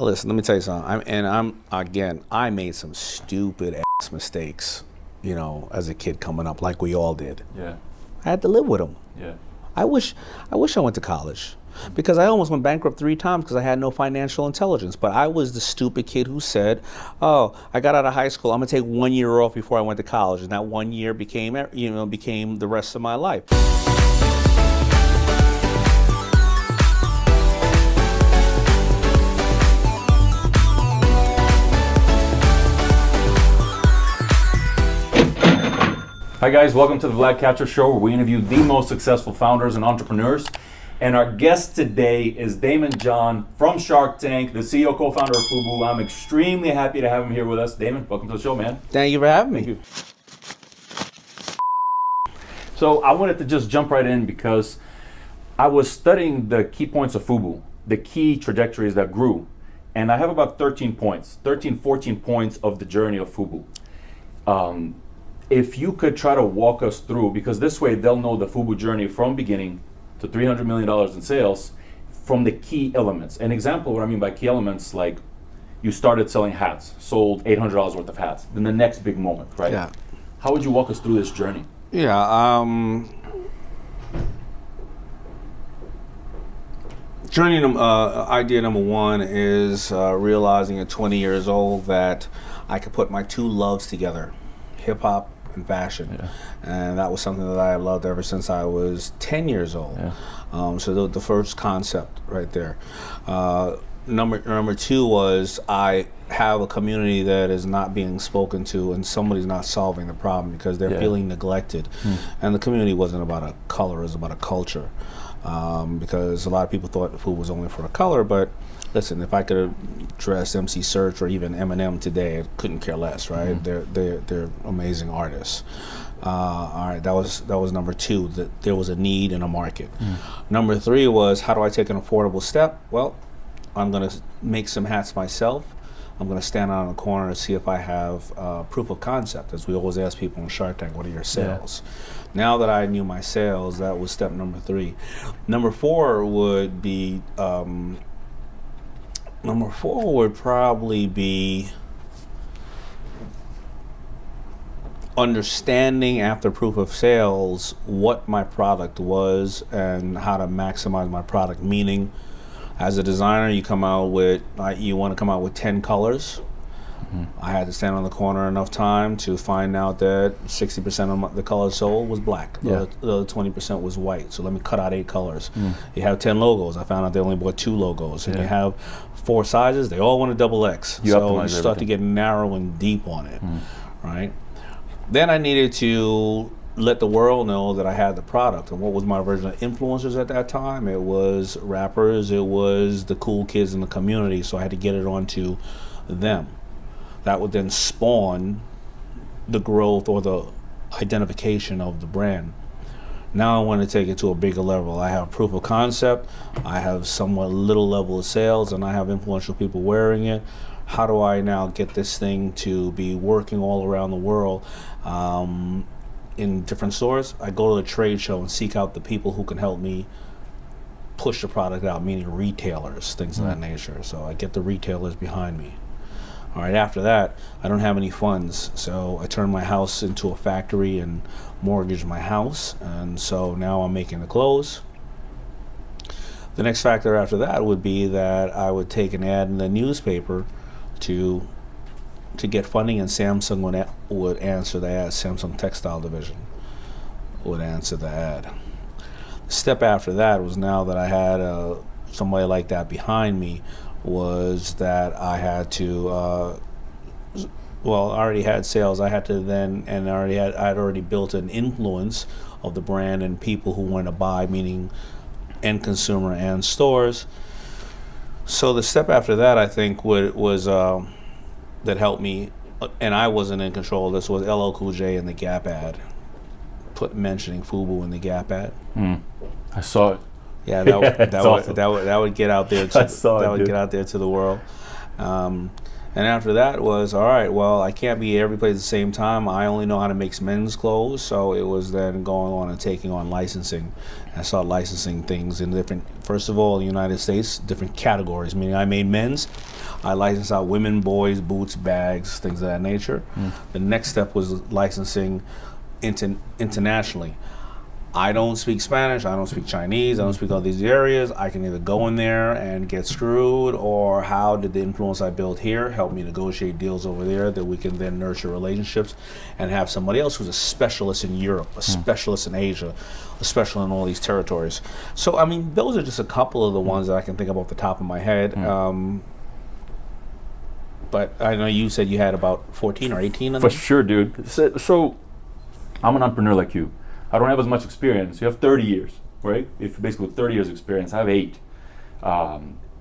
Listen, let me tell you something. I made some stupid ass mistakes, as a kid coming up, like we all did. Yeah. I had to live with them. Yeah. I wish I went to college, because I almost went bankrupt 3 times because I had no financial intelligence. But I was the stupid kid who said, "Oh, I got out of high school. I'm gonna take 1 year off before I went to college," and that 1 year became the rest of my life. Hi guys, welcome to the Vlad Catcher Show, where we interview the most successful founders and entrepreneurs. And our guest today is Daymond John from Shark Tank, the CEO, co-founder of Fubu. I'm extremely happy to have him here with us. Daymond, welcome to the show, man. Thank you for having me. So I wanted to just jump right in because I was studying the key points of Fubu, the key trajectories that grew. And I have about 14 points of the journey of Fubu. If you could try to walk us through, because this way they'll know the Fubu journey from beginning to $300 million in sales from the key elements. An example, what I mean by key elements, like you started selling hats, sold $800 worth of hats, then the next big moment, right? Yeah. How would you walk us through this journey? Yeah. Idea number one is realizing at 20 years old that I could put my two loves together, hip hop and fashion. Yeah. And that was something that I loved ever since I was 10 years old. Yeah. So the first concept right there. Number two was I have a community that is not being spoken to, and somebody's not solving the problem because they're feeling neglected. And the community wasn't about a color, it was about a culture. Because a lot of people thought food was only for the color, but listen, if I could dress MC Search or even Eminem today, I couldn't care less, right? They're amazing artists. All right, that was number two, that there was a need in a market. Number three was, how do I take an affordable step? Well, I'm gonna make some hats myself. I'm gonna stand out on the corner and see if I have proof of concept. As we always ask people in Shark Tank, what are your sales? Now that I knew my sales, that was step number three. Number four would probably be understanding, after proof of sales, what my product was and how to maximize my product. Meaning, as a designer, you want to come out with 10 colors. I had to stand on the corner enough time to find out that 60% of the colors sold was black. The other 20% was white. So let me cut out 8 colors. You have 10 logos. I found out they only bought 2 logos. And you have 4 sizes. They all want a double X. So you start to get narrow and deep on it, right? Then I needed to let the world know that I had the product. And what was my version of influencers at that time? It was rappers. It was the cool kids in the community. So I had to get it onto them. That would then spawn the growth or the identification of the brand. Now I want to take it to a bigger level. I have proof of concept, I have somewhat little level of sales, and I have influential people wearing it. How do I now get this thing to be working all around the world in different stores? I go to a trade show and seek out the people who can help me push the product out, meaning retailers, things of that nature. So I get the retailers behind me. All right, after that, I don't have any funds, so I turned my house into a factory and mortgaged my house, and so now I'm making the clothes. The next factor after that would be that I would take an ad in the newspaper to get funding, and Samsung would answer the ad. Samsung Textile Division would answer the ad. The step after that was, now that I had somebody like that behind me, was that I had to, I already had sales. I had to then, and I'd already built an influence of the brand and people who wanted to buy, meaning end consumer and stores. So the step after that, I think, was that helped me, and I wasn't in control of this, was LL Cool J in the Gap ad, mentioning Fubu in the Gap ad. I saw it. Yeah, that would get out there. Get out there to the world, And after that was, all right, well, I can't be every place at the same time. I only know how to make men's clothes. So it was then going on and taking on licensing. I started licensing things in different, first of all, in the United States, different categories. Meaning I made men's. I licensed out women, boys, boots, bags, things of that nature. The next step was licensing internationally. I don't speak Spanish, I don't speak Chinese, I don't speak all these areas. I can either go in there and get screwed, or how did the influence I built here help me negotiate deals over there that we can then nurture relationships and have somebody else who's a specialist in Europe, a specialist in Asia, a specialist in all these territories. So, I mean, those are just a couple of the ones that I can think of off the top of my head. But I know you said you had about 14 or 18 of them. For sure, dude. So I'm an entrepreneur like you. I don't have as much experience. You have 30 years, right? If basically 30 years experience, I have 8.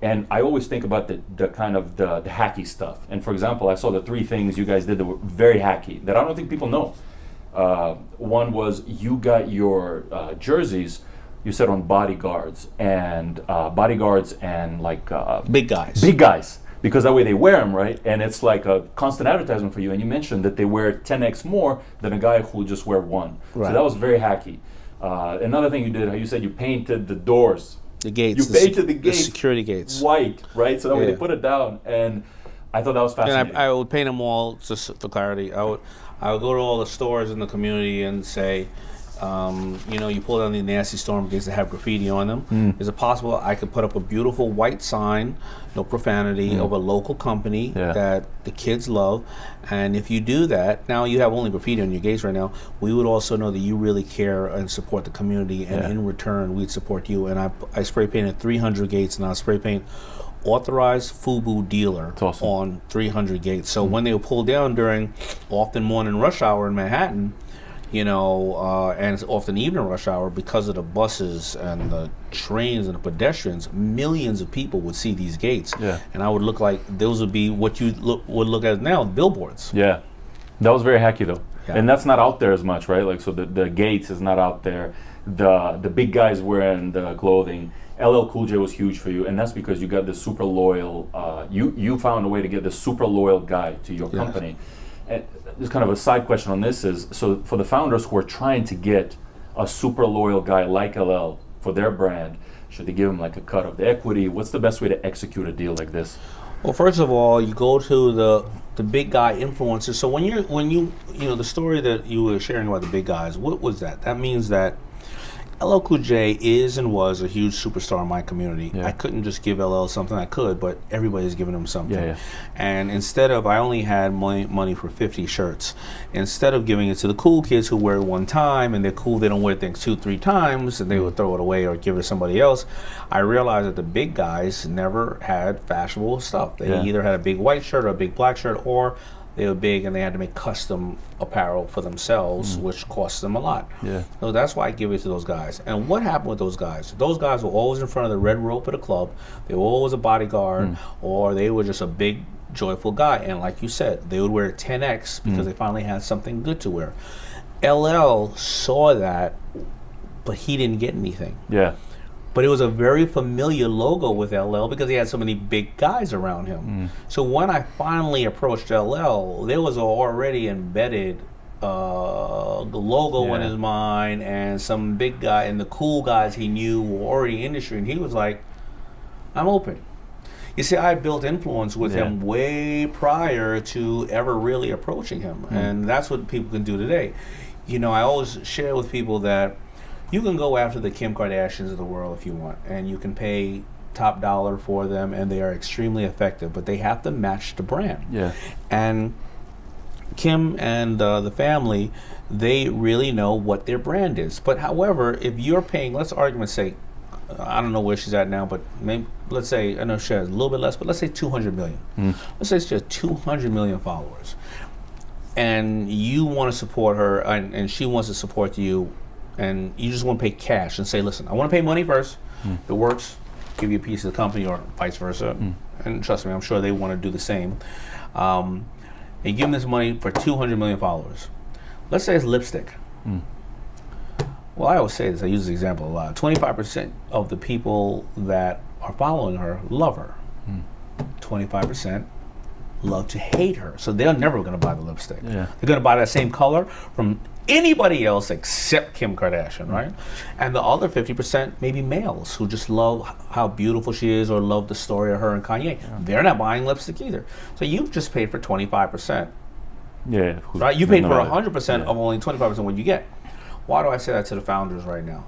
And I always think about the kind of the hacky stuff. And for example, I saw the 3 things you guys did that were very hacky that I don't think people know. One was you got your jerseys, you said on bodyguards and like big guys. Big guys. Because that way they wear them, right? And it's like a constant advertisement for you. And you mentioned that they wear 10x more than a guy who just wear 1. Right. So that was very hacky. Another thing you did, how you said you painted the doors. The gates. You painted the gates. The security gates. White, right? So that way they put it down. And I thought that was fascinating. And I would paint them all, just for clarity. I would go to all the stores in the community and say, you pull down the nasty storm gates that have graffiti on them. Is it possible I could put up a beautiful white sign, no profanity, of a local company that the kids love? And if you do that, now you have only graffiti on your gates right now, we would also know that you really care and support the community, and in return, we'd support you. And I spray painted 300 gates, and I spray paint authorized Fubu dealer on 300 gates. So when they were pulled down during often morning rush hour in Manhattan, and it's often evening rush hour, because of the buses and the trains and the pedestrians, millions of people would see these gates. Yeah. And I would look like those would be what you would look at now, billboards. Yeah. That was very hacky though. Yeah. And that's not out there as much, right? Like, so the gates is not out there. The big guys wearing the clothing. LL Cool J was huge for you, and that's because you got this super loyal, you found a way to get this super loyal guy to your company. And there's kind of a side question on this is, so for the founders who are trying to get a super loyal guy like LL for their brand, should they give him like a cut of the equity? What's the best way to execute a deal like this? Well, first of all, you go to the big guy influencers. So when you the story that you were sharing about the big guys, what was that? That means that LL Cool J is and was a huge superstar in my community. Yeah. I couldn't just give LL something. I could, but everybody's giving him something. Yeah. And instead of, I only had money for 50 shirts. Instead of giving it to the cool kids who wear it one time, and they're cool, they don't wear things 2-3 times, and they would throw it away or give it to somebody else, I realized that the big guys never had fashionable stuff. They either had a big white shirt or a big black shirt, or they were big and they had to make custom apparel for themselves, which cost them a lot. Yeah. So that's why I give it to those guys. And what happened with those guys? Those guys were always in front of the red rope at a club. They were always a bodyguard, or they were just a big, joyful guy. And like you said, they would wear 10X because they finally had something good to wear. LL saw that, but he didn't get anything. Yeah. But it was a very familiar logo with LL because he had so many big guys around him. So when I finally approached LL, there was already embedded the logo in his mind, and some big guy and the cool guys he knew were already in the industry, and he was like, I'm open. You see, I built influence with him way prior to ever really approaching him. And that's what people can do today. I always share with people that you can go after the Kim Kardashians of the world if you want, and you can pay top dollar for them, and they are extremely effective, but they have to match the brand. Yeah. And Kim and the family, they really know what their brand is. But however, if you're paying, let's argument's sake, I don't know where she's at now, but maybe, let's say, I know she has a little bit less, but let's say 200 million. Let's say she has 200 million followers. And you want to support her, and she wants to support you, and you just want to pay cash and say, listen, I want to pay money first. If it works, give you a piece of the company, or vice versa. And trust me, I'm sure they want to do the same. And give them this money for 200 million followers. Let's say it's lipstick. Well, I always say this, I use this example a lot. 25% of the people that are following her love her. 25% love to hate her. So they're never going to buy the lipstick. Yeah. They're going to buy that same color from anybody else except Kim Kardashian, right? And the other 50% maybe males who just love how beautiful she is or love the story of her and Kanye. Yeah. They're not buying lipstick either. So you've just paid for 25%. Yeah. Right? You paid for 100% of only 25% what you get. Why do I say that to the founders right now?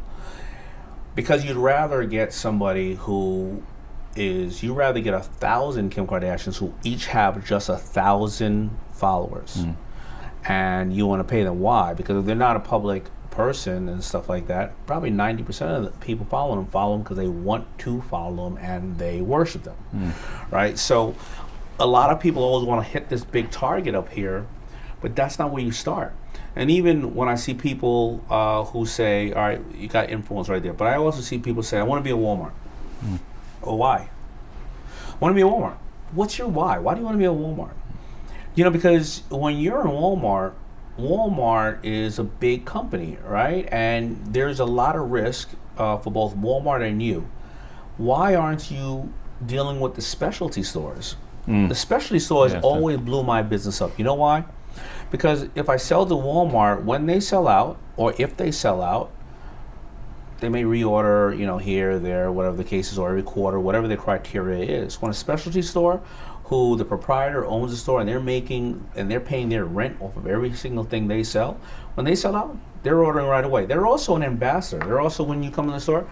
Because you'd rather get somebody you'd rather get 1,000 Kim Kardashians who each have just 1,000 followers. And you want to pay them. Why? Because if they're not a public person and stuff like that, probably 90% of the people follow them because they want to follow them and they worship them. Right? So a lot of people always want to hit this big target up here, but that's not where you start. And even when I see people who say, all right, you got influence right there, but I also see people say, I want to be a Walmart. Well, why? I want to be a Walmart. What's your why? Why do you want to be a Walmart? Because when you're in Walmart is a big company, right? And there's a lot of risk for both Walmart and you. Why aren't you dealing with the specialty stores? The specialty stores always blew my business up. You know why? Because if I sell to Walmart, when they sell out, or if they sell out, they may reorder, here, there, whatever the case is, or every quarter, whatever the criteria is. When a specialty store, who the proprietor owns the store and they're paying their rent off of every single thing they sell, when they sell out, they're ordering right away. They're also an ambassador. They're also, when you come in the store,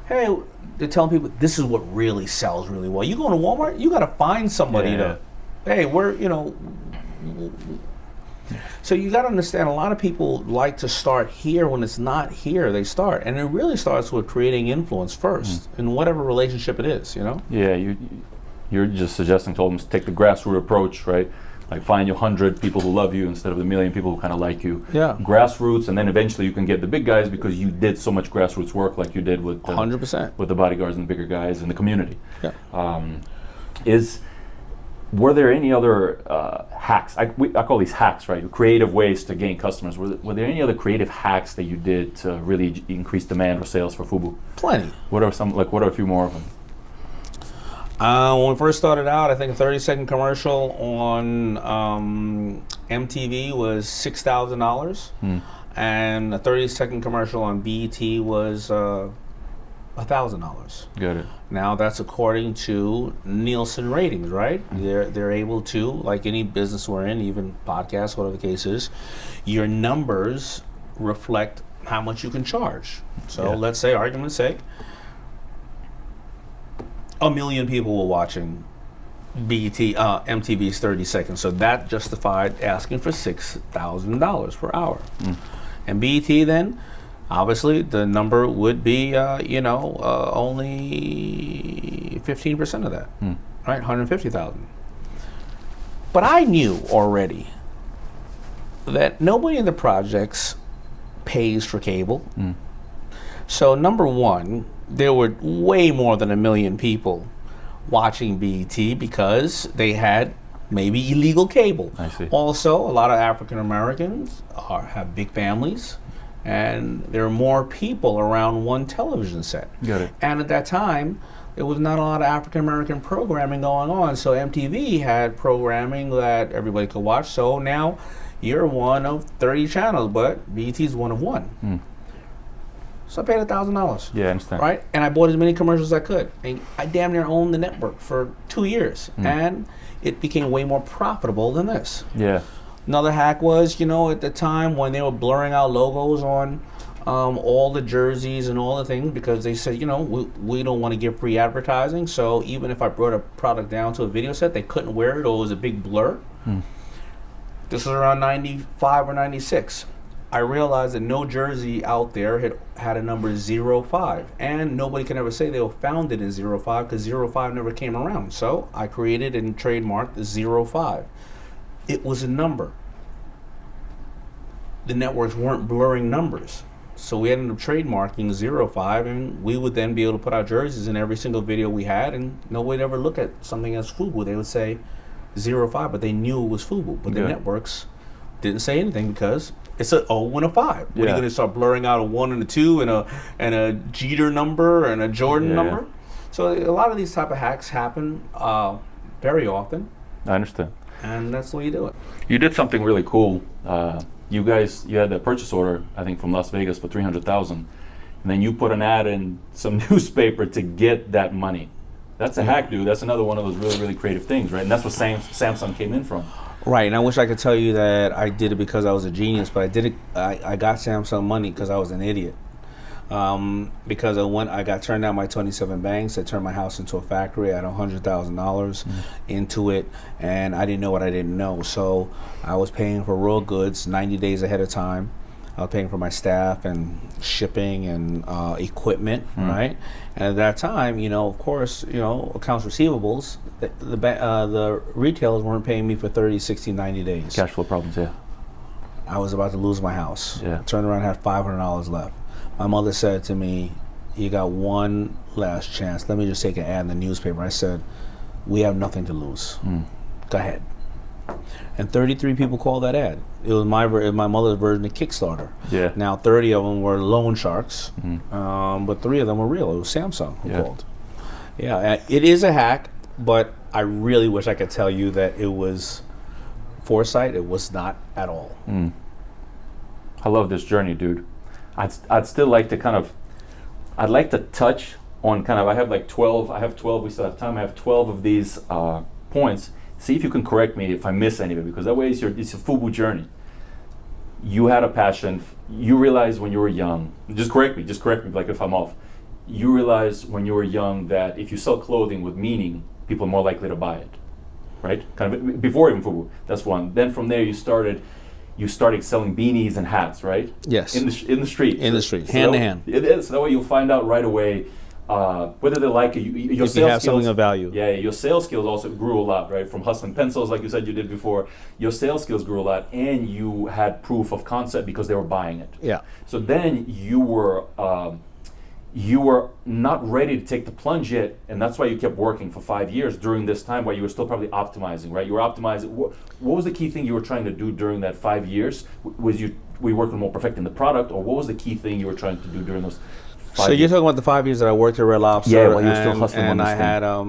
hey, they're telling people this is what really sells really well. You go to Walmart, you got to find somebody hey, So you got to understand, a lot of people like to start here. When it's not here, they start. And it really starts with creating influence first in whatever relationship it is, Yeah, you're just suggesting to them to take the grassroots approach, right? Like find your 100 people who love you instead of the million people who kind of like you. Yeah. Grassroots, and then eventually you can get the big guys because you did so much grassroots work like you did with 100% with the bodyguards and the bigger guys in the community. Yeah. Were there any other hacks? I call these hacks, right? Creative ways to gain customers. Were there any other creative hacks that you did to really increase demand or sales for Fubu? Plenty. What are a few more of them? When we first started out, I think a 30-second commercial on MTV was $6,000, and a 30-second commercial on BET was $1,000. Got it. Now that's according to Nielsen ratings, right? They're able to, like any business we're in, even podcasts, whatever the case is, your numbers reflect how much you can charge. So let's say, argument's sake, 1 million people were watching MTV's 30 seconds. So that justified asking for $6,000 per hour. And BET then, obviously, the number would be, only 15% of that, right? 150,000. But I knew already that nobody in the projects pays for cable. So number one, there were way more than 1 million people watching BET because they had maybe illegal cable. I see. Also, a lot of African Americans have big families, and there are more people around one television set. Got it. And at that time, there was not a lot of African American programming going on, so MTV had programming that everybody could watch. So now you're one of 30 channels, but BET's one of one. So I paid $1,000. Yeah, I understand. Right? And I bought as many commercials as I could. And I damn near owned the network for 2 years. And it became way more profitable than this. Yeah. Another hack was, at the time when they were blurring out logos on all the jerseys and all the things, because they said, we don't want to give free advertising. So even if I brought a product down to a video set, they couldn't wear it or it was a big blur. This was around 95 or 96. I realized that no jersey out there had a number 05, and nobody can ever say they were founded in 05 because 05 never came around. So I created and trademarked the 05. It was a number. The networks weren't blurring numbers. So we ended up trademarking 05, and we would then be able to put our jerseys in every single video we had, and nobody would ever look at something as Fubu. They would say 05, but they knew it was Fubu. But the networks didn't say anything because it's an 0 and a 5. What are you going to start blurring out a 1 and a 2 and a Jeter number and a Jordan number? So a lot of these type of hacks happen very often. I understand. and that's the way you do it. You did something really cool. You had a purchase order, I think, from Las Vegas for $300,000, and then you put an ad in some newspaper to get that money. That's a hack, dude. That's another one of those really, really creative things, right? And that's what Samsung came in from. Right, and I wish I could tell you that I did it because I was a genius, but I did it. I got Samsung money because I was an idiot. Because I got turned down by 27 banks. I turned my house into a factory. I had $100,000 into it, and I didn't know what I didn't know. So I was paying for raw goods 90 days ahead of time. I was paying for my staff and shipping and equipment, right? And at that time, of course, accounts receivables, the retailers weren't paying me for 30, 60, 90 days. Cash flow problems, yeah. I was about to lose my house. Yeah. Turned around and had $500 left. My mother said to me, "You got one last chance. Let me just take an ad in the newspaper." I said, "We have nothing to lose. Go ahead." And 33 people called that ad. It was my mother's version of Kickstarter. Yeah. Now 30 of them were loan sharks, but 3 of them were real. It was Samsung who called. Yeah, it is a hack, but I really wish I could tell you that it was foresight. It was not at all. I love this journey, dude. I'd still like to I'd like to touch on I have like 12, we still have time, I have 12 of these points. See if you can correct me if I miss any of it, because that way it's a Fubu journey. You had a passion, you realized when you were young, just correct me like if I'm off. You realized when you were young that if you sell clothing with meaning, people are more likely to buy it, right? Kind of before even Fubu, that's one. Then from there you started selling beanies and hats, right? Yes. In the street. In the street, hand to hand. It is. So that way you'll find out right away whether they like it. Your if you have something of value. Yeah, your sales skills also grew a lot, right? From hustling pencils, like you said you did before. Your sales skills grew a lot, and you had proof of concept because they were buying it. Yeah. So then you were not ready to take the plunge yet, and that's why you kept working for 5 years during this time while you were still probably optimizing, right? You were optimizing. What was the key thing you were trying to do during that 5 years? Were you working more perfecting the product, or what was the key thing you were trying to do during those 5 So years? you're talking about the 5 years that I worked at Red Lobster, Yeah, while you were still hustling on and this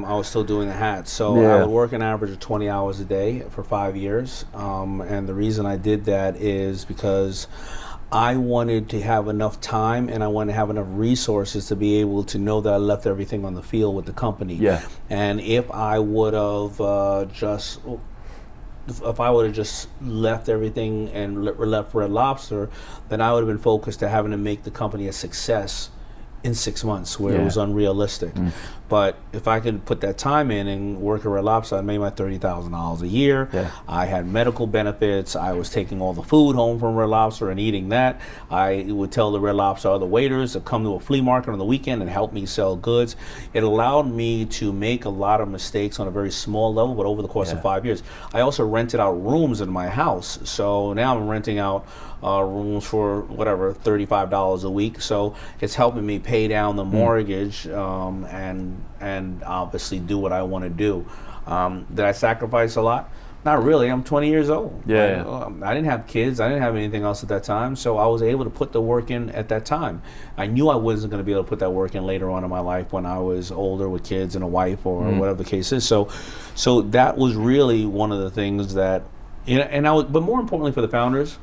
I was still doing the hats. So Yeah. I would work an average of 20 hours a day for 5 years, and the reason I did that is because I wanted to have enough time and I wanted to have enough resources to be able to know that I left everything on the field with the company. Yeah. And if I would have just left everything and left Red Lobster, then I would have been focused to having to make the company a success in 6 months, where it was unrealistic. But if I could put that time in and work at Red Lobster, I made my $30,000 a year. Yeah. I had medical benefits. I was taking all the food home from Red Lobster and eating that. I would tell the Red Lobster other waiters to come to a flea market on the weekend and help me sell goods. It allowed me to make a lot of mistakes on a very small level, but over the course of 5 years. I also rented out rooms in my house. So now I'm renting out rooms for whatever, $35 a week. So it's helping me pay down the mortgage and obviously do what I want to do. Did I sacrifice a lot? Not really. I'm 20 years old. Yeah. I didn't have kids. I didn't have anything else at that time. So I was able to put the work in at that time. I knew I wasn't going to be able to put that work in later on in my life when I was older with kids and a wife or whatever the case is. So that was really one of the things that, but more importantly for the founders,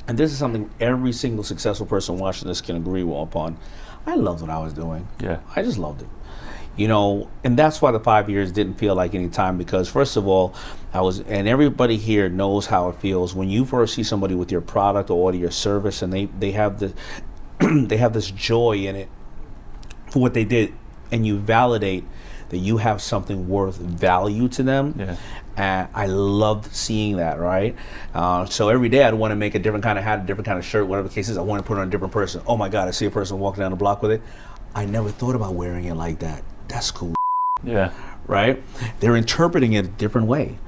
and this is something every single successful person watching this can agree upon, I loved what I was doing. Yeah. I just loved it. And that's why the 5 years didn't feel like any time, because first of all, and everybody here knows how it feels when you first see somebody with your product or your service and they have the they have this joy in it for what they did, and you validate that you have something worth value to them. Yeah. And I loved seeing that, right? So every day I'd want to make a different kind of hat, a different kind of shirt, whatever the case is. I want to put it on a different person. Oh my God, I see a person walking down the block with it. I never thought about wearing it like that. That's cool. Yeah. Right? They're interpreting it a different way.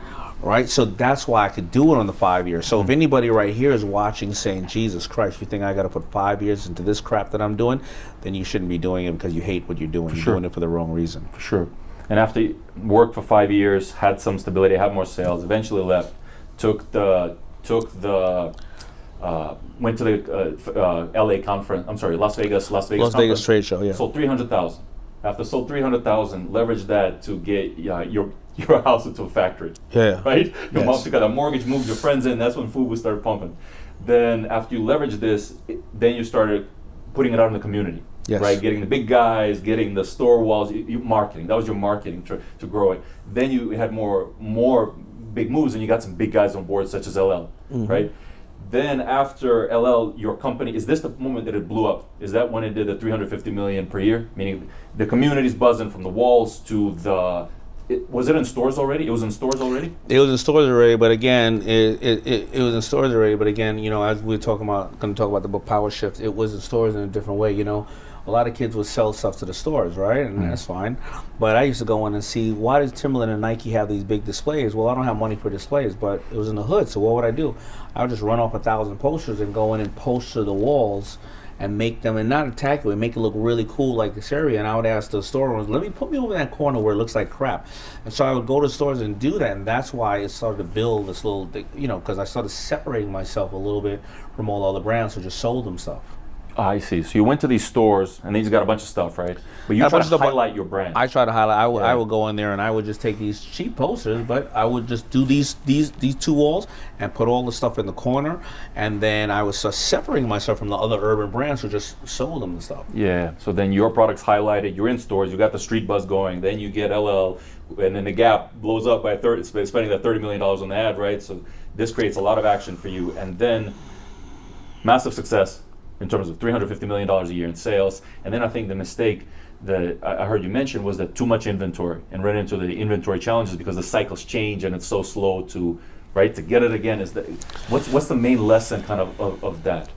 Right? So that's why I could do it on the 5 years. So if anybody right here is watching saying, Jesus Christ, you think I got to put 5 years into this crap that I'm doing, then you shouldn't be doing it because you hate what you're doing. You're doing it for the wrong reason. For sure. And after you worked for 5 years, had some stability, had more sales, eventually left, went to the LA conference. I'm sorry, Las Vegas Las Vegas trade show. Yeah. Sold 300,000. After sold 300,000, leverage that to get your house into a factory. Yeah. Right? Your mom Yes. took out a mortgage, moved your friends in. That's when Fubu started pumping. Then after you leverage this, then you started putting it out in the community. Yes. Right? Getting the big guys, getting the store walls, marketing. That was your marketing to grow it. Then you had more big moves, and you got some big guys on board, such as LL. Right? Then after LL, your company, is this the moment that it blew up? Is that when it did the 350 million per year? Meaning the community's buzzing from the walls to the, was it in stores already? It was in stores already? It was in stores already, but again, it was in stores already. But again, you know, as we're going to talk about the book Power Shift, it was in stores in a different way. You know, a lot of kids would sell stuff to the stores, right? And that's fine. But I used to go in and see, why does Timberland and Nike have these big displays? Well, I don't have money for displays, but it was in the hood. So what would I do? I would just run off 1,000 posters and go in and poster the walls and make them, and not attack it, make it look really cool like this area. And I would ask the store owners, put me over in that corner where it looks like crap. And so I would go to stores and do that, and that's why it started to build this little thing, you know, because I started separating myself a little bit from all the other brands who just sold them stuff. I see. So you went to these stores, and they just got a bunch of stuff, right? But you try to highlight your brand. I try to highlight. I would go in there and I would just take these cheap posters, but I would just do these two walls and put all the stuff in the corner, and then I would start separating myself from the other urban brands who just sold them and stuff. Yeah. So then your product's highlighted. You're in stores. You got the street buzz going. Then you get LL, and then the Gap blows up by spending that $30 million on the ad, right? So this creates a lot of action for you, and then massive success in terms of $350 million a year in sales. And then I think the mistake that I heard you mention was that too much inventory, and ran into the inventory challenges because the cycles change and it's so slow to get it again. Is that what's the main lesson kind of that?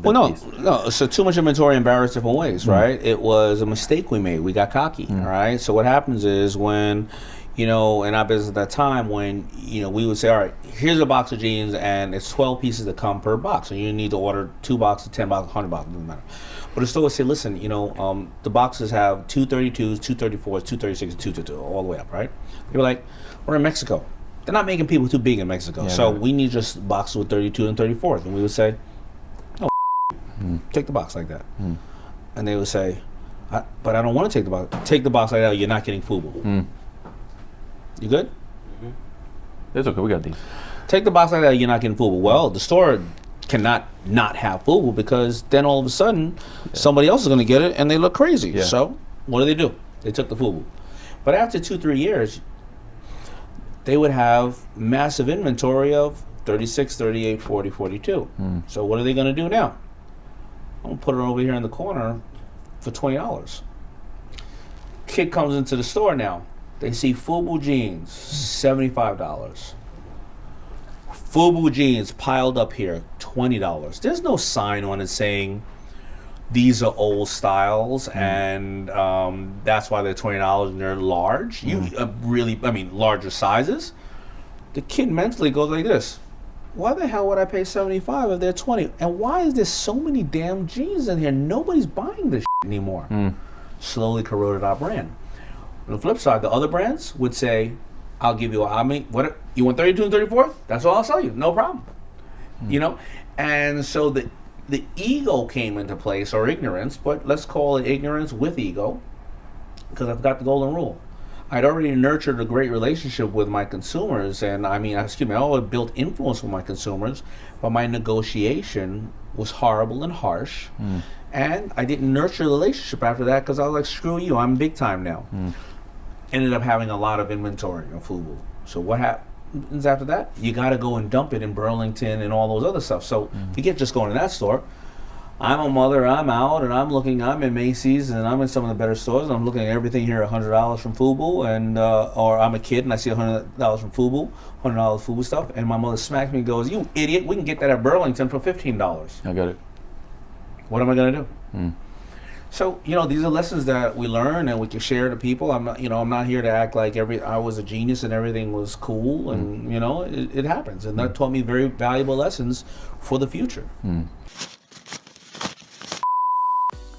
Well, no. So too much inventory in various different ways, right? It was a mistake we made. We got cocky, all right? So what happens is when, you know, in our business at that time, when, you know, we would say, all right, here's a box of jeans and it's 12 pieces that come per box. So you need to order 2 boxes, 10 boxes, 100 boxes, doesn't matter. But the store would say, listen, you know, the boxes have 232s, 234s, 236s, 222, all the way up, right? They were like, we're in Mexico. They're not making people too big in Mexico. So we need just boxes with 32 and 34s. And we would say, no, take the box like that. And they would say, but I don't want to take the box. Take the box like that, you're not getting Fubu. You good? It's okay, we got these. Take the box like that, you're not getting Fubu. Well, the store cannot not have Fubu, because then all of a sudden somebody else is going to get it and they look crazy. So what do? They took the Fubu. But after 2-3 years, they would have massive inventory of 36, 38, 40, 42. So what are they going to do now? I'm going to put it over here in the corner for $20. Kid comes into the store now. They see Fubu jeans, $75. Fubu jeans piled up here, $20. There's no sign on it saying these are old styles and that's why they're $20 and they're large. Larger sizes. The kid mentally goes like this. Why the hell would I pay $75 if they're $20? And why is there so many damn jeans in here? Nobody's buying this anymore. Slowly corroded our brand. On the flip side, the other brands would say, I'll give you, what you want 32 and 34? That's all I'll sell you, no problem. You know? And so the ego came into place, or ignorance, but let's call it ignorance with ego, because I've got the golden rule. I'd already nurtured a great relationship with my consumers, and I always built influence with my consumers, but my negotiation was horrible and harsh. And I didn't nurture the relationship after that, because I was like, screw you, I'm big time now. Ended up having a lot of inventory on Fubu. So what happens after that? You got to go and dump it in Burlington and all those other stuff. So forget just going to that store. I'm a mother, I'm out, and I'm in Macy's, and I'm in some of the better stores, and I'm looking at everything here, $100 from Fubu, and or I'm a kid and I see $100 from Fubu, $100 Fubu stuff, and my mother smacks me and goes, you idiot, we can get that at Burlington for $15. I got it. What am I going to do? So, you know, these are lessons that we learn and we can share to people. I'm not here to act like I was a genius and everything was cool, and you know, it happens, and that taught me very valuable lessons for the future.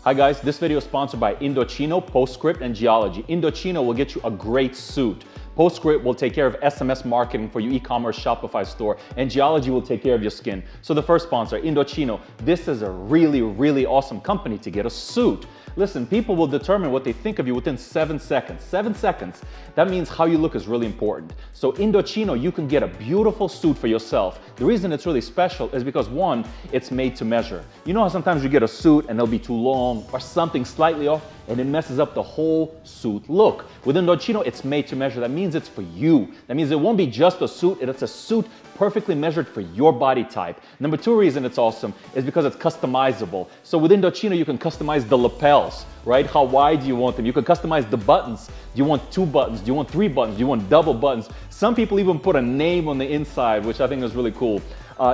Hi guys, this video is sponsored by Indochino, Postscript, and Geology. Indochino will get you a great suit. PostScript will take care of SMS marketing for your e-commerce Shopify store, and Geology will take care of your skin. So the first sponsor, Indochino, this is a really, really awesome company to get a suit. Listen, people will determine what they think of you within 7 seconds. 7 seconds. That means how you look is really important. So Indochino, you can get a beautiful suit for yourself. The reason it's really special is because one, it's made to measure. You know how sometimes you get a suit and it'll be too long or something slightly off and it messes up the whole suit look. With Indochino, it's made to measure. That means it's for you. That means it won't be just a suit, it's a suit perfectly measured for your body type. Number two reason it's awesome is because it's customizable. So with Indochino, you can customize the lapels, right? How wide do you want them? You can customize the buttons. Do you want 2 buttons? Do you want 3 buttons? Do you want double buttons? Some people even put a name on the inside, which I think is really cool.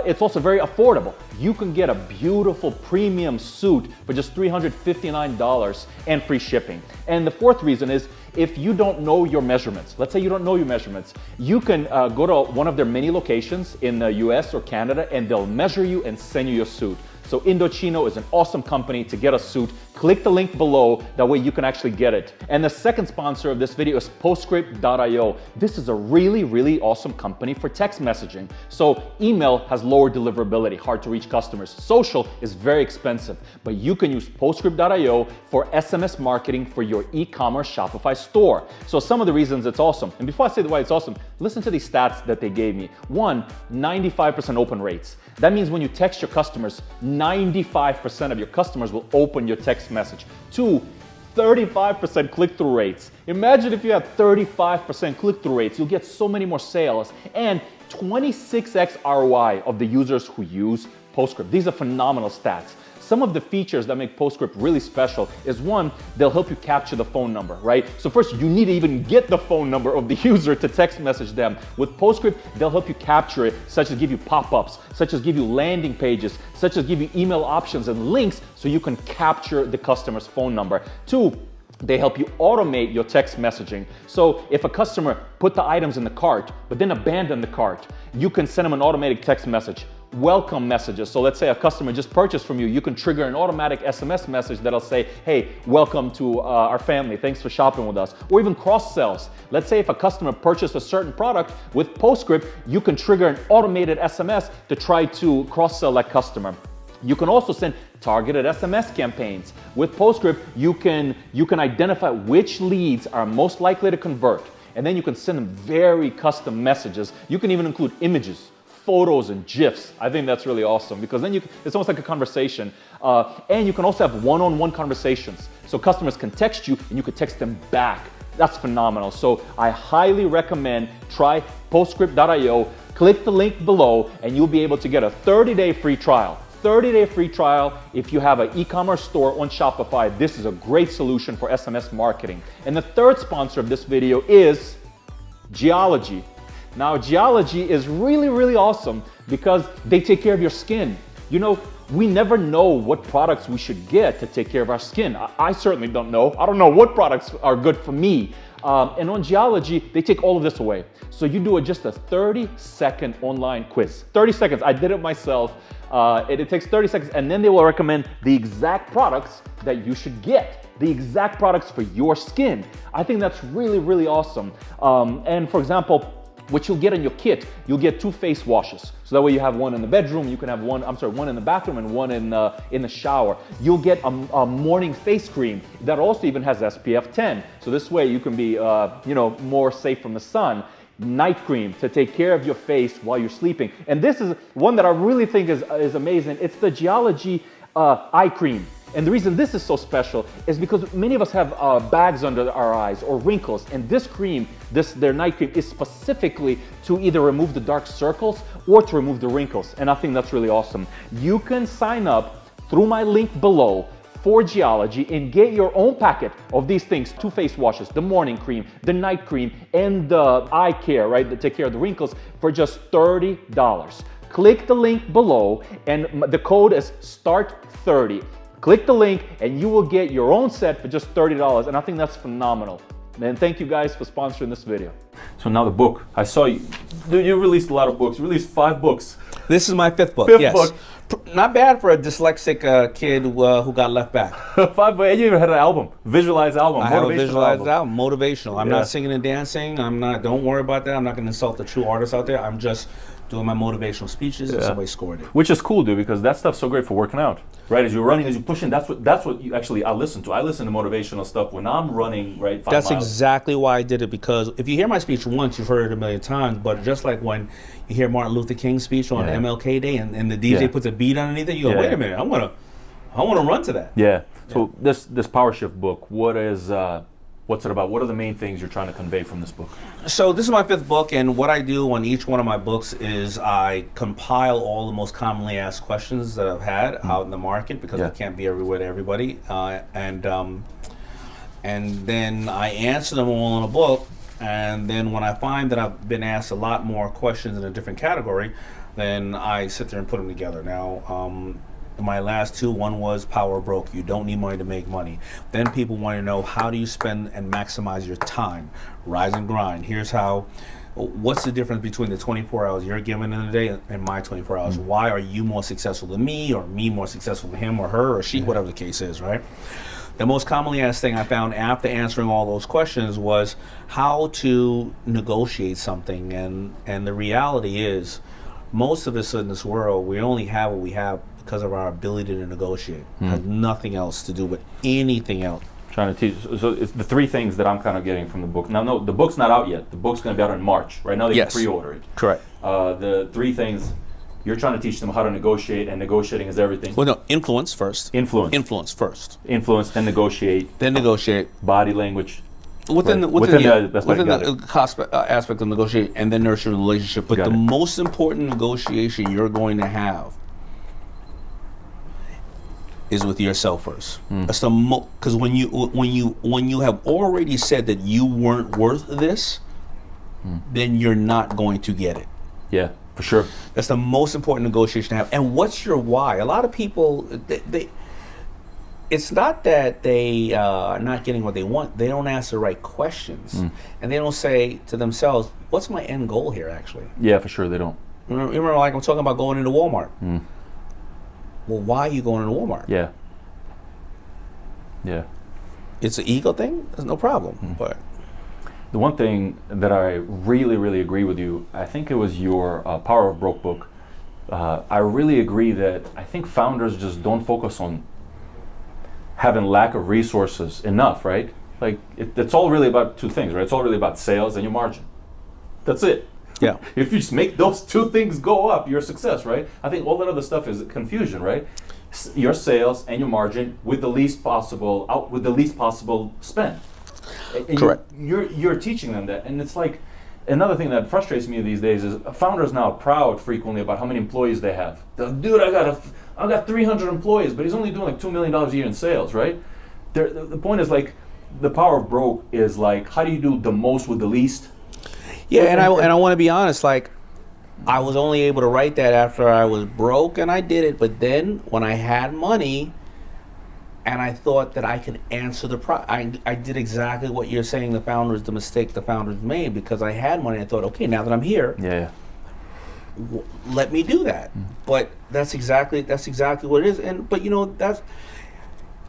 It's also very affordable. You can get a beautiful premium suit for just $359 and free shipping. And the fourth reason is if you don't know your measurements, let's say you don't know your measurements, you can go to one of their many locations in the US or Canada and they'll measure you and send you your suit. So Indochino is an awesome company to get a suit. Click the link below, that way you can actually get it. And the second sponsor of this video is PostScript.io. This is a really, really awesome company for text messaging. So email has lower deliverability, hard to reach customers. Social is very expensive, but you can use PostScript.io for SMS marketing for your e-commerce Shopify store. So some of the reasons it's awesome, and before I say why it's awesome, listen to these stats that they gave me. One, 95% open rates. That means when you text your customers, 95% of your customers will open your text message. 2, 35% click-through rates. Imagine if you had 35% click-through rates, you'll get so many more sales. And 26x ROI of the users who use PostScript. These are phenomenal stats. Some of the features that make PostScript really special is one, they'll help you capture the phone number, right? So first, you need to even get the phone number of the user to text message them. With PostScript, they'll help you capture it, such as give you pop-ups, such as give you landing pages, such as give you email options and links so you can capture the customer's phone number. 2, they help you automate your text messaging. So if a customer put the items in the cart, but then abandoned the cart, you can send them an automatic text message. Welcome messages. So let's say a customer just purchased from you, you can trigger an automatic SMS message that'll say, hey, welcome to our family. Thanks for shopping with us. Or even cross sells. Let's say if a customer purchased a certain product with PostScript, you can trigger an automated SMS to try to cross sell that customer. You can also send targeted SMS campaigns. With PostScript, you can identify which leads are most likely to convert. And then you can send them very custom messages. You can even include images, photos, and GIFs. I think that's really awesome because then it's almost like a conversation. And you can also have one-on-one conversations. So customers can text you and you can text them back. That's phenomenal. So I highly recommend try PostScript.io. Click the link below and you'll be able to get a 30-day free trial. 30-day free trial if you have an e-commerce store on Shopify. This is a great solution for SMS marketing. And the third sponsor of this video is Geology. Now, Geology is really, really awesome because they take care of your skin. You know, we never know what products we should get to take care of our skin. I certainly don't know. I don't know what products are good for me. And on Geology, they take all of this away. So you do just a 30-second online quiz. 30 seconds. I did it myself. It takes 30 seconds, and then they will recommend the exact products that you should get. The exact products for your skin. I think that's really, really awesome. And for example, what you'll get in your kit, you'll get 2 face washes. So that way you have one in the bedroom, you can have one in the bathroom and one in the shower. You'll get a morning face cream that also even has SPF 10. So this way you can be, more safe from the sun. Night cream to take care of your face while you're sleeping. And this is one that I really think is amazing. It's the Geology eye cream. And the reason this is so special is because many of us have bags under our eyes or wrinkles, and this cream, their night cream, is specifically to either remove the dark circles or to remove the wrinkles. And I think that's really awesome. You can sign up through my link below for Geology and get your own packet of these things: 2 face washes, the morning cream, the night cream, and the eye care, right, to take care of the wrinkles, for just $30. Click the link below, and the code is START30. Click the link and you will get your own set for just $30, and I think that's phenomenal. And thank you guys for sponsoring this video. So now the book. I saw you released a lot of books. You released 5 books. This is my 5th book. Fifth yes. book. Not bad for a dyslexic kid who got left back. And you even had an album, visualized album, I have a motivational visualized album. album, motivational. I'm Yeah. not singing and dancing. I'm not. Don't worry about that. I'm not going to insult the true artists out there. I'm just doing my motivational speeches, and somebody scored it. Which is cool, dude, because that stuff's so great for working out, right? As you're running, as you're pushing, that's what you actually, I listen to. I listen to motivational stuff when I'm running, right? 5 That's miles. exactly why I did it, because if you hear my speech once, you've heard it a million times. But just like when you hear Martin Luther King's speech on Yeah. MLK Day, and the DJ Yeah. puts a beat underneath it, you go, Yeah. wait a minute, I want to run to that. Yeah. So this Power Shift book, what's it about? What are the main things you're trying to convey from this book? So this is my 5th book, and what I do on each one of my books is I compile all the most commonly asked questions that I've had out in the market, because I can't be everywhere to everybody, and then I answer them all in a book. And then when I find that I've been asked a lot more questions in a different category, then I sit there and put them together. Now, my last 2, one was Power Broke. You don't need money to make money. Then people want to know, how do you spend and maximize your time? Rise and grind. Here's how. What's the difference between the 24 hours you're given in a day and my 24 hours? Why are you more successful than me, or me more successful than him or her or she, whatever the case is, right? The most commonly asked thing I found after answering all those questions was how to negotiate something. And the reality is, most of us in this world, we only have what we have because of our ability to negotiate. It has nothing else to do with anything else. Trying to teach. So it's the 3 things that I'm kind of getting from the book. Now, no, the book's not out yet. The book's going to be out in March. Right now, they can pre-order it. Correct. The 3 things, you're trying to teach them how to negotiate, and negotiating is everything. Well, no, influence first. Influence First. Influence, then negotiate. Then negotiate. Body language. Within Right. That's what I got the aspect of negotiate, and then nurture a relationship. But Got the it. most important negotiation you're going to have is with yourself first. That's the because when you have already said that you weren't worth this, then you're not going to get it. Yeah, for sure. That's the most important negotiation to have. And what's your why? A lot of people, they it's not that they are not getting what they want. They don't ask the right questions, and they don't say to themselves, "What's my end goal here?" Actually, Yeah, for sure they don't. remember, like I'm talking about going into Walmart. Well, why are you going into Walmart? Yeah. Yeah. It's an ego thing. There's no problem, but The one thing that I really, really agree with you, I think it was your Power of Broke book. I really agree that I think founders just don't focus on having lack of resources enough, right? Like it's all really about 2 things, right? It's all really about sales and your margin. That's it. yeah. If you just make those 2 things go up, you're a success, right? I think all that other stuff is confusion, right? Your sales and your margin with the least possible spend. And Correct. You're teaching them that, and it's like another thing that frustrates me these days is founders now are proud frequently about how many employees they have. Dude, I got 300 employees, but he's only doing like $2 million a year in sales, right? The point is like the power of broke is like how do you do the most with the least? Yeah, and I want to be honest. Like, I was only able to write that after I was broke, and I did it. But then when I had money, and I thought that I could answer I did exactly what you're saying. The mistake the founders made, because I had money. I thought, okay, now that I'm here, Yeah. Let me do that. But that's exactly what it is. But that's.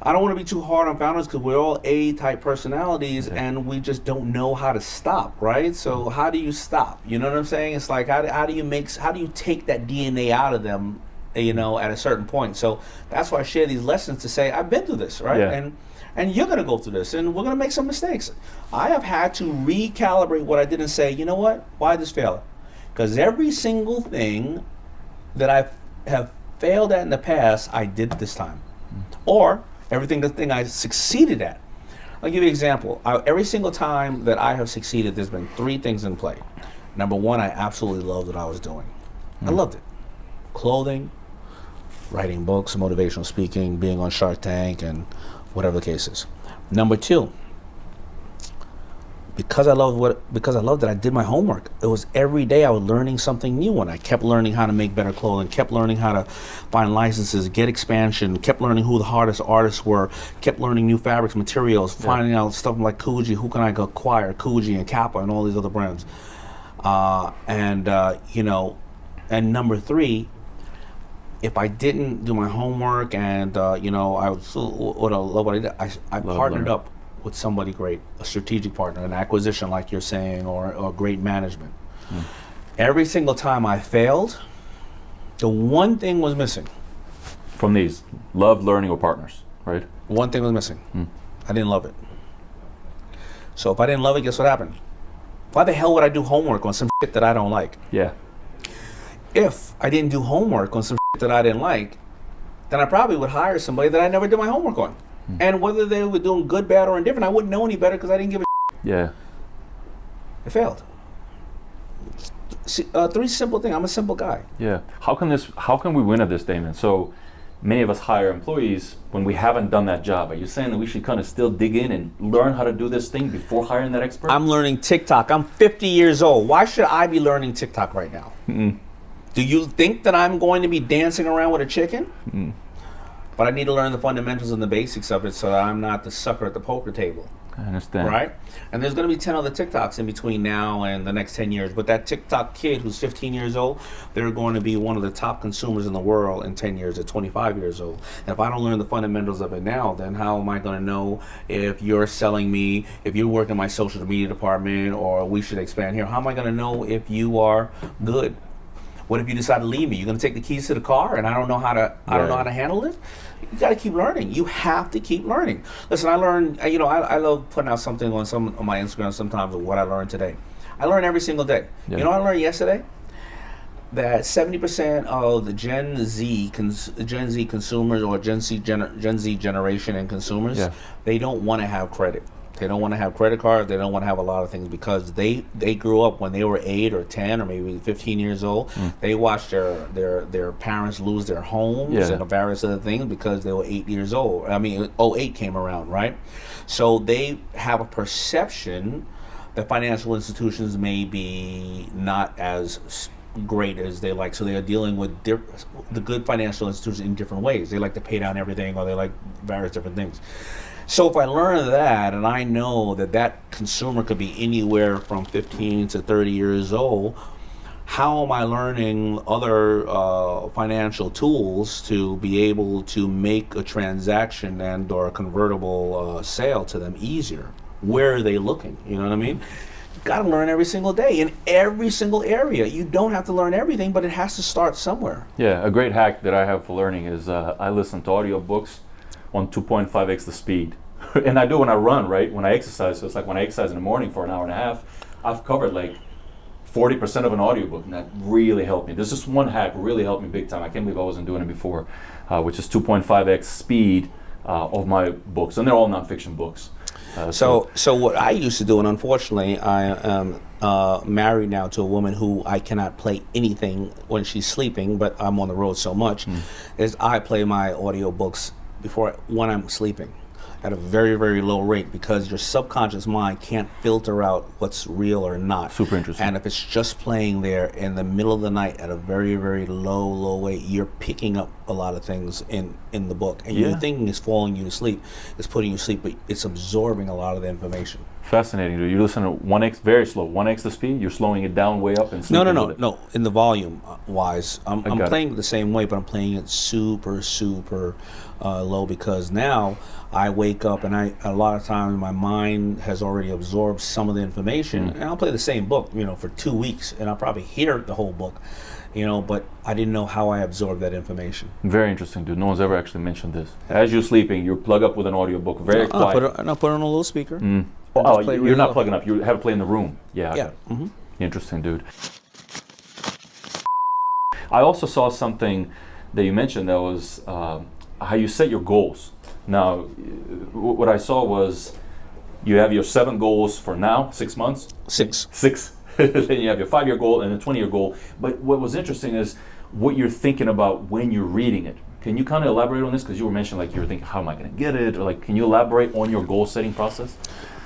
I don't want to be too hard on founders because we're all A-type personalities, and we just don't know how to stop, right? So how do you stop? You know what I'm saying? It's like how do you take that DNA out of them, at a certain point? So that's why I share these lessons to say I've been through this, right? Yeah. And you're gonna go through this, and we're gonna make some mistakes. I have had to recalibrate what I did and say, you know what? Why this fail? Because every single thing that I have failed at in the past, I did this time, or the thing I succeeded at. I'll give you an example. Every single time that I have succeeded, there's been 3 things in play. Number 1, I absolutely loved what I was doing. I loved it. Clothing, writing books, motivational speaking, being on Shark Tank, and whatever the case is. Number 2, because I loved it, I did my homework. It was every day I was learning something new, and I kept learning how to make better clothing, kept learning how to find licenses, get expansion, kept learning who the hardest artists were, kept learning new fabrics, materials, finding out stuff like Coogee, who can I acquire, Coogee and Kappa and all these other brands. And number 3, if I didn't do my homework and I would still would love what I did, I partnered learning. up with somebody great, a strategic partner, an acquisition like you're saying, or great management. Every single time I failed, the one thing was missing. From these, love, learning, or partners, right? One thing was missing. I didn't love it. So if I didn't love it, guess what happened? Why the hell would I do homework on some shit that I don't like? Yeah. If I didn't do homework on some shit that I didn't like, then I probably would hire somebody that I never did my homework on. And whether they were doing good, bad, or indifferent, I wouldn't know any better because I didn't give a shit. Yeah. It failed. Three simple things. I'm a simple guy. Yeah. How can we win at this, Daymond? So many of us hire employees when we haven't done that job. Are you saying that we should kind of still dig in and learn how to do this thing before hiring that expert? I'm learning TikTok. I'm 50 years old. Why should I be learning TikTok right now? Do you think that I'm going to be dancing around with a chicken? But I need to learn the fundamentals and the basics of it so that I'm not the sucker at the poker table. I understand. Right? And there's going to be 10 other TikToks in between now and the next 10 years. But that TikTok kid who's 15 years old, they're going to be one of the top consumers in the world in 10 years at 25 years old. And if I don't learn the fundamentals of it now, then how am I going to know if you're selling me, if you work in my social media department, or we should expand here? How am I going to know if you are good? What if you decide to leave me? You're going to take the keys to the car and I don't know how to handle it? You got to keep learning. You have to keep learning. Listen, I learned, I love putting out something on my Instagram sometimes of what I learned today. I learn every single day. Yeah. You know what I learned yesterday? That 70% of the Gen Z consumers or Gen Z generation and consumers, they don't want to have credit. They don't want to have credit cards. They don't want to have a lot of things because they grew up when they were 8 or 10 or maybe 15 years old. They watched their parents lose their homes and various other things because they were 8 years old. I mean, 08 came around, right? So they have a perception that financial institutions may be not as great as they like. So they are dealing with the good financial institutions in different ways. They like to pay down everything, or they like various different things. So if I learn that, and I know that consumer could be anywhere from 15 to 30 years old, how am I learning other financial tools to be able to make a transaction and or a convertible sale to them easier? Where are they looking? You know what I mean? You got to learn every single day in every single area. You don't have to learn everything, but it has to start somewhere. Yeah, a great hack that I have for learning is I listen to audiobooks on 2.5x the speed. And I do when I run, right? When I exercise. So it's like when I exercise in the morning for an hour and a half, I've covered like 40% of an audiobook, and that really helped me. There's just one hack really helped me big time. I can't believe I wasn't doing it before, which is 2.5x speed of my books. And they're all nonfiction books. So what I used to do, and unfortunately I am married now to a woman who I cannot play anything when she's sleeping, but I'm on the road so much, is I play my audiobooks when I'm sleeping at a very, very low rate, because your subconscious mind can't filter out what's real or not. Super interesting. And if it's just playing there in the middle of the night at a very, very low rate, you're picking up a lot of things in the book. And you're thinking it's falling you to sleep, it's putting you to sleep, but it's absorbing a lot of the information. Fascinating, dude. You listen to 1x, very slow, 1x the speed, you're slowing it down way up and sleeping with it. No, in the volume wise. I'm playing it the same way, but I'm playing it super low, because now I wake up and a lot of times my mind has already absorbed some of the information, and I'll play the same book, for 2 weeks, and I'll probably hear the whole book, but I didn't know how I absorbed that information. Very interesting, dude. No one's ever actually mentioned this. As you're sleeping, you plug up with an audiobook, very quiet. Put it on a little speaker. You're not plugging up. You have it play in the room. Yeah. Interesting, dude. I also saw something that you mentioned that was how you set your goals. Now, what I saw was you have your 7 goals for now, 6 months? 6. Then you have your 5-year goal and a 20-year goal. But what was interesting is what you're thinking about when you're reading it. Can you kind of elaborate on this? Because you were mentioning you were thinking, how am I going to get it? Or can you elaborate on your goal setting process?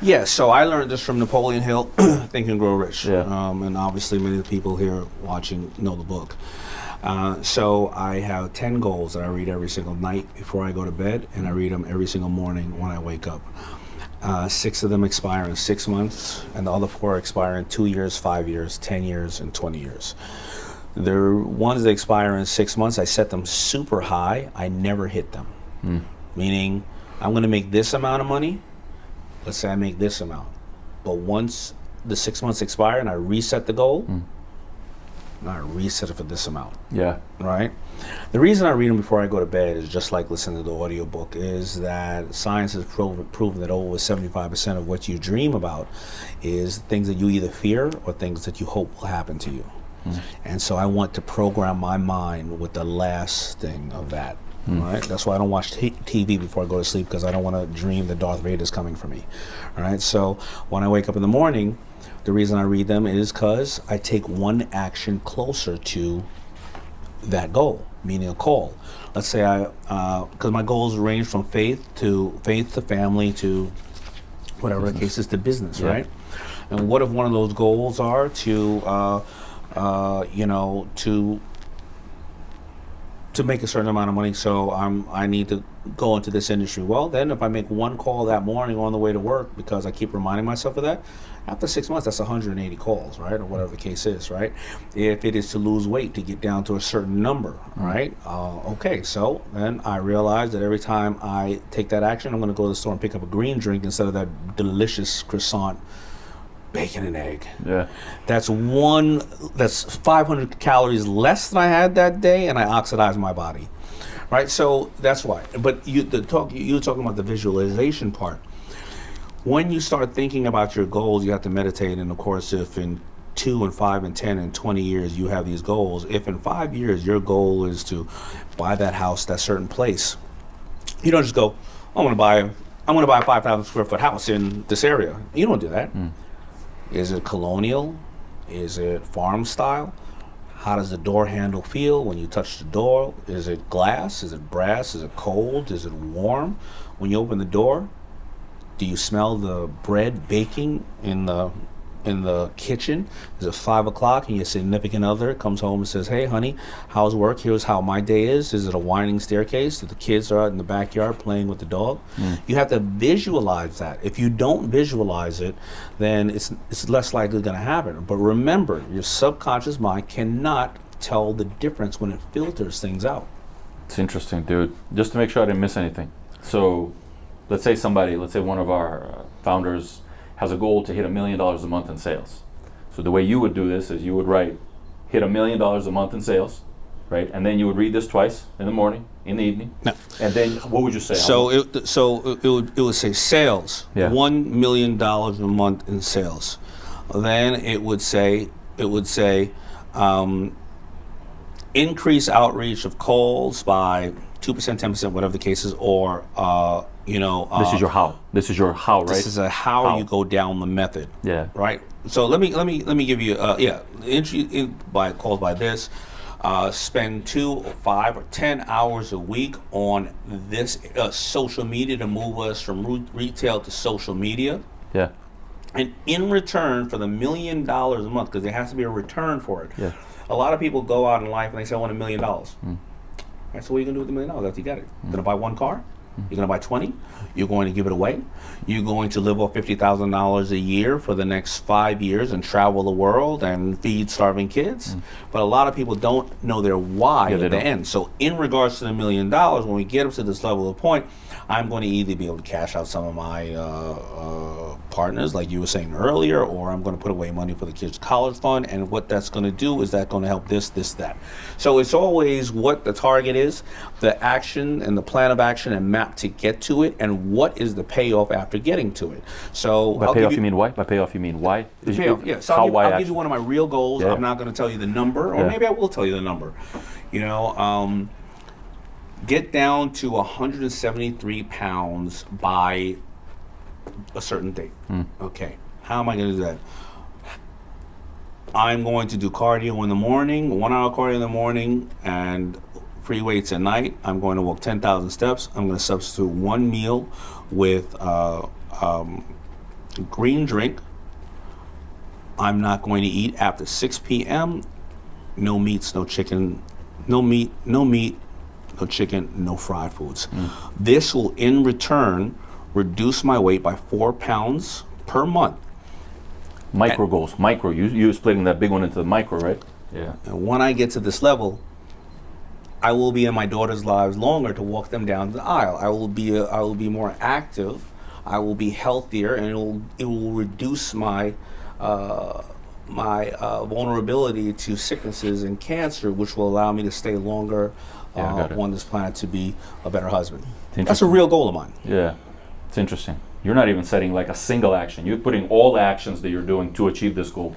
Yeah, so I learned this from Napoleon Hill, Think and Grow Rich. Yeah. And obviously many of the people here watching know the book. So I have 10 goals that I read every single night before I go to bed, and I read them every single morning when I wake up. 6 of them expire in 6 months, and the other 4 expire in 2 years, 5 years, 10 years, and 20 years. The ones that expire in 6 months, I set them super high. I never hit them. Meaning, I'm going to make this amount of money. Let's say I make this amount. But once the 6 months expire and I reset the goal, I reset it for this amount. Yeah. Right? The reason I read them before I go to bed is just like listening to the audiobook, is that science has proven that over 75% of what you dream about is things that you either fear or things that you hope will happen to you. And so I want to program my mind with the last thing of that. Right? That's why I don't watch TV before I go to sleep, because I don't want to dream that Darth Vader is coming for me. All right? So when I wake up in the morning, the reason I read them is because I take one action closer to that goal, meaning a call. Let's say because my goals range from faith to family to whatever the case is, to business, right? And what if one of those goals are to make a certain amount of money, so I need to go into this industry. Well, then if I make one call that morning on the way to work, because I keep reminding myself of that, after 6 months, that's 180 calls, right? Or whatever the case is, right? If it is to lose weight, to get down to a certain number, right? Okay, so then I realize that every time I take that action, I'm going to go to the store and pick up a green drink instead of that delicious croissant, bacon and egg. Yeah. That's 500 calories less than I had that day, and I oxidize my body, right? So that's why. But you were talking about the visualization part. When you start thinking about your goals, you have to meditate. And of course, if in 2 and 5 and 10 and 20 years you have these goals, if in 5 years your goal is to buy that house, that certain place, you don't just go, I'm going to buy a 5,000 square foot house in this area. You don't do that. Is it colonial? Is it farm style? How does the door handle feel when you touch the door? Is it glass? Is it brass? Is it cold? Is it warm? When you open the door, do you smell the bread baking in the kitchen? Is it 5 o'clock and your significant other comes home and says, hey honey, how's work? Here's how my day is. Is it a winding staircase? The kids are out in the backyard playing with the dog? You have to visualize that. If you don't visualize it, then it's less likely going to happen. But remember, your subconscious mind cannot tell the difference when it filters things out. It's interesting, dude. Just to make sure I didn't miss anything. So let's say one of our founders has a goal to hit $1 million a month in sales. So the way you would do this is you would write, hit $1 million a month in sales, right? And then you would read this twice, in the morning, in the evening. No. And then what would you say? So it would say sales, $1 million a month in sales. Then it would say increase outreach of calls by 2%, 10%, whatever the case is, or this is your how. This is your how, right? This is a how you go down the method. Yeah. Right. So let me give you entry by calls by this. Spend 2 or 5 or 10 hours a week on this social media to move us from retail to social media. Yeah. And in return for the $1 million a month, because there has to be a return for it. Yeah. A lot of people go out in life and they say, I want $1 million. Right, so what are you going to do with $1 million after you get it? You're going to buy one car? You're going to buy 20? You're going to give it away? You're going to live off $50,000 a year for the next 5 years and travel the world and feed starving kids? But a lot of people don't know their why at the end. So in regards to the $1 million, when we get up to this level of point, I'm going to either be able to cash out some of my partners, like you were saying earlier, or I'm going to put away money for the kids' college fund. And what that's going to do is that going to help this, that. So it's always what the target is, the action and the plan of action and map to get to it, and what is the payoff after getting to it. So by payoff you mean why? By payoff you mean why? Payoff, yeah. So I'll give you one of my real goals. I'm not going to tell you the number, or maybe I will tell you the number. Get down to 173 pounds by a certain date. Okay, how am I going to do that? I'm going to do cardio in the morning, 1 hour cardio in the morning, and free weights at night. I'm going to walk 10,000 steps. I'm going to substitute one meal with green drink. I'm not going to eat after 6 p.m. No meats, no chicken, no meat, no chicken, no fried foods. This will, in return, reduce my weight by 4 pounds per month. Micro goals. Micro. You're splitting that big one into the micro, right? Yeah. And when I get to this level, I will be in my daughter's lives longer to walk them down the aisle. I will be more active. I will be healthier, and it will reduce my vulnerability to sicknesses and cancer, which will allow me to stay longer on this planet to be a better husband. That's a real goal of mine. Yeah, it's interesting. You're not even setting like a single action. You're putting all the actions that you're doing to achieve this goal.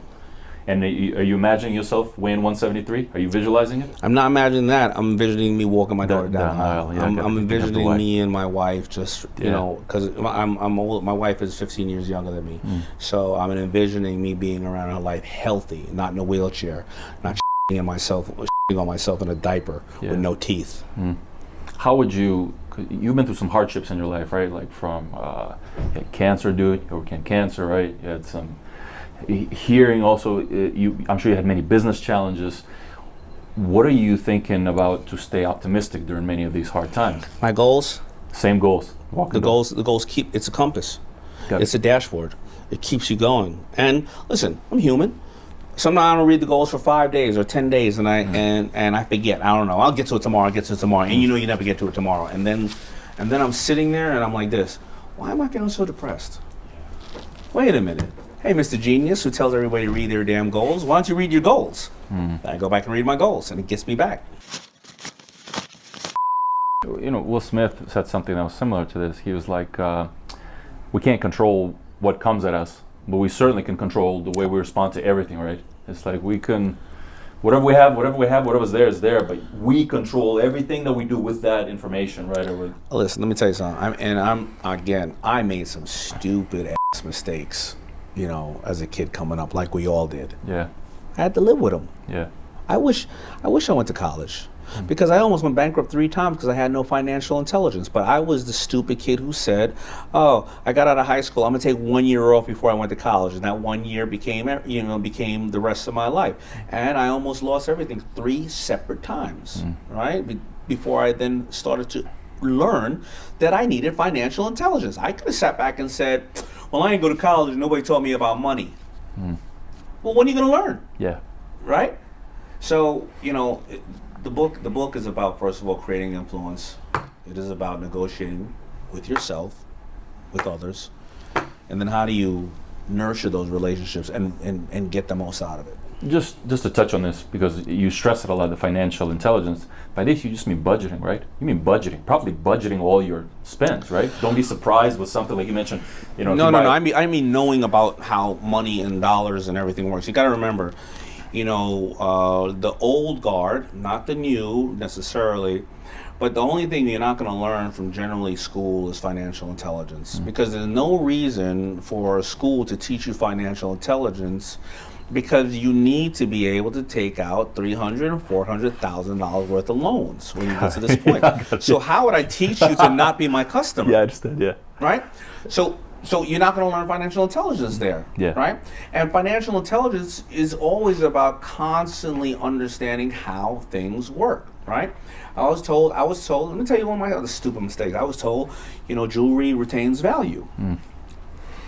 And are you imagining yourself weighing 173? Are you visualizing it? I'm not imagining that. I'm envisioning me walking my daughter down the aisle. Yeah, I'm envisioning me and my wife just, you know, because I'm old. My wife is 15 years younger than me. So I'm envisioning me being around her life healthy, not in a wheelchair, not on myself in a diaper with no teeth. How would you've been through some hardships in your life, right? Like from you had cancer, you overcame cancer, right? You had some hearing also. I'm sure you had many business challenges. What are you thinking about to stay optimistic during many of these hard times? My goals? Same goals. The goals keep, it's a compass. It's a dashboard. It keeps you going. And listen, I'm human. Sometimes I don't read the goals for 5 days or 10 days, and I forget. I don't know. I'll get to it tomorrow. And you know you never get to it tomorrow. And then I'm sitting there and I'm like this. Why am I feeling so depressed? Wait a minute. Hey, Mr. Genius, who tells everybody to read their damn goals, why don't you read your goals? I go back and read my goals, and it gets me back. You know, Will Smith said something that was similar to this. He was like, we can't control what comes at us, but we certainly can control the way we respond to everything, right? It's like we can, whatever's there is there, but we control everything that we do with that information, right? Listen, let me tell you something. I made some stupid ass mistakes, you know, as a kid coming up, like we all did. Yeah. I had to live with them. Yeah. I wish I went to college. Because I almost went bankrupt 3 times because I had no financial intelligence. But I was the stupid kid who said, oh, I got out of high school, I'm going to take 1 year off before I went to college. And that 1 year became the rest of my life. And I almost lost everything 3 separate times, right? Before I then started to learn that I needed financial intelligence. I could have sat back and said, well, I ain't go to college and nobody taught me about money. Well, when are you going to learn? Yeah. Right? So, you know, the book is about, first of all, creating influence. It is about negotiating with yourself, with others, and then how do you nurture those relationships and get the most out of it. Just to touch on this, because you stress it a lot, the financial intelligence. By this, you just mean budgeting, right? You mean budgeting, probably budgeting all your spends, right? Don't be surprised with something like you mentioned. You know, no. I mean knowing about how money and dollars and everything works. You got to remember, you know, the old guard, not the new necessarily, but the only thing you're not going to learn from generally school is financial intelligence, because there's no reason for a school to teach you financial intelligence, because you need to be able to take out $300,000 and $400,000 worth of loans when you get to this point. So how would I teach you to not be my customer? Yeah, I understand. Yeah. Right. So you're not going to learn financial intelligence there, right? And financial intelligence is always about constantly understanding how things work, right? I was told, let me tell you one of my other stupid mistakes. I was told, you know, jewelry retains value.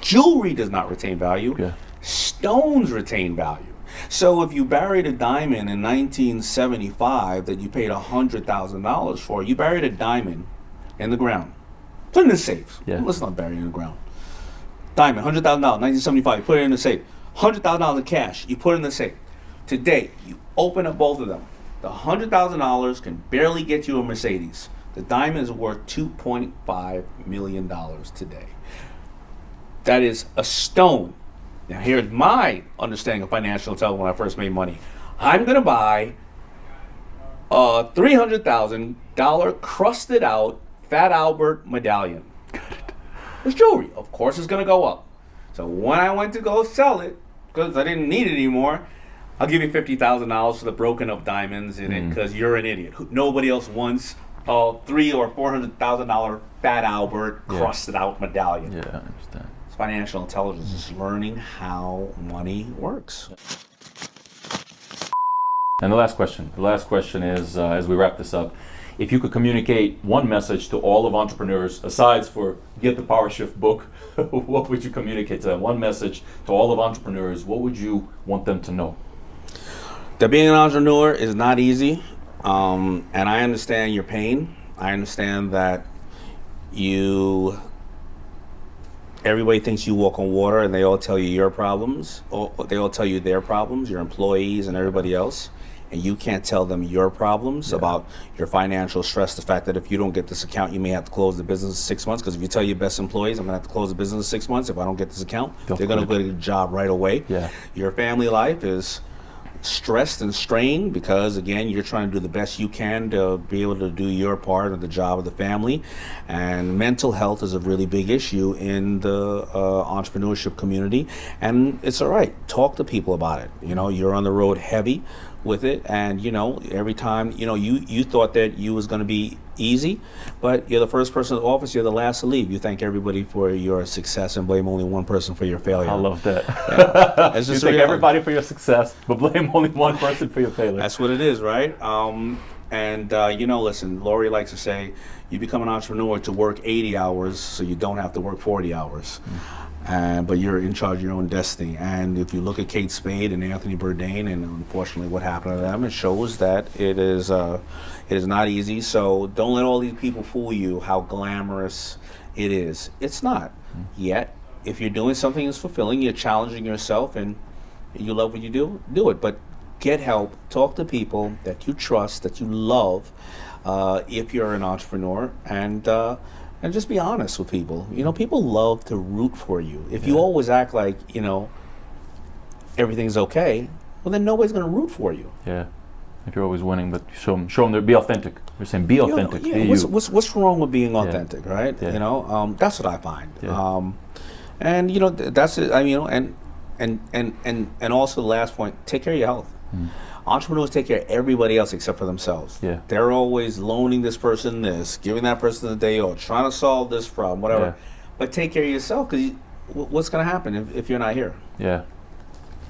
Jewelry does not retain value. Yeah. Stones retain value. So if you buried a diamond in 1975 that you paid $100,000 for, you buried a diamond in the ground. Put it in the safe. Yeah. Let's not bury it in the ground. Diamond, $100,000, 1975, you put it in the safe. $100,000 in cash, you put it in the safe. Today, you open up both of them. The $100,000 can barely get you a Mercedes. The diamond is worth $2.5 million today. That is a stone. Now here's my understanding of financial intelligence when I first made money. I'm going to buy a $300,000 crusted out Fat Albert medallion. It's jewelry. Of course it's going to go up. So when I went to go sell it, because I didn't need it anymore, I'll give you $50,000 for the broken up diamonds in it, because you're an idiot. Nobody else wants a $300,000 or $400,000 Fat Albert crusted out medallion. Yeah, I understand. It's financial intelligence. It's learning how money works. And the last question is, as we wrap this up, if you could communicate one message to all of entrepreneurs, aside for Get the Power Shift book, what would you communicate to them? One message to all of entrepreneurs, what would you want them to know? Being an entrepreneur is not easy, and I understand your pain. I understand that everybody thinks you walk on water, and they all tell you your problems, or they all tell you their problems, your employees and everybody else, and you can't tell them your problems about your financial stress, the fact that if you don't get this account, you may have to close the business in 6 months, because if you tell your best employees, I'm going to have to close the business in 6 months if I don't get this account, they're going to get a job right away. Yeah. Your family life is stressed and strained because, again, you're trying to do the best you can to be able to do your part of the job of the family. And mental health is a really big issue in the entrepreneurship community, and it's all right. Talk to people about it. You're on the road heavy with it, and every time you thought that you was going to be easy, but you're the first person in the office, you're the last to leave. You thank everybody for your success and blame only one person for your failure. I love that. Yeah. It's You just thank reality. everybody for your success, but blame only one person for your failure. That's what it is, right? Listen, Lori likes to say, you become an entrepreneur to work 80 hours so you don't have to work 40 hours. But you're in charge of your own destiny. And if you look at Kate Spade and Anthony Bourdain, and unfortunately what happened to them, it shows that it is not easy. So don't let all these people fool you how glamorous it is. It's not. Yet, if you're doing something that's fulfilling, you're challenging yourself, and you love what you do it. But get help. Talk to people that you trust, that you love, if you're an entrepreneur, and just be honest with people. People love to root for you. If you always act like, everything's okay, well, then nobody's going to root for you. Yeah. If you're always winning, but show them to be authentic. You're saying be authentic. Be you. What's wrong with being authentic, right? Yeah. That's what I find. Yeah. That's it. And also the last point, take care of your health. Entrepreneurs take care of everybody else except for themselves. Yeah. They're always loaning this person this, giving that person the day off, trying to solve this problem, whatever. Yeah. But take care of yourself, because what's going to happen if you're not here? Yeah.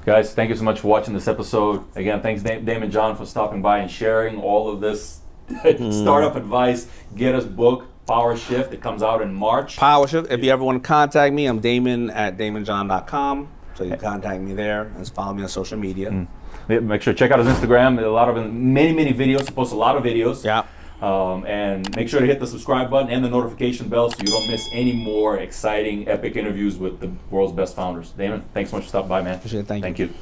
Guys, thank you so much for watching this episode. Again, thanks Daymond John for stopping by and sharing all of this startup advice. Get us book, Power Shift. It comes out in March. Power Shift. If you ever want to contact me, I'm Daymond at daymondjohn.com. So you can contact me there and follow me on social media. Make sure to check out his Instagram. Many videos. He posts a lot of videos. Yeah. And make sure to hit the subscribe button and the notification bell so you don't miss any more exciting, epic interviews with the world's best founders. Daymond, thanks so much for stopping by, man. Appreciate it. Thank you. you.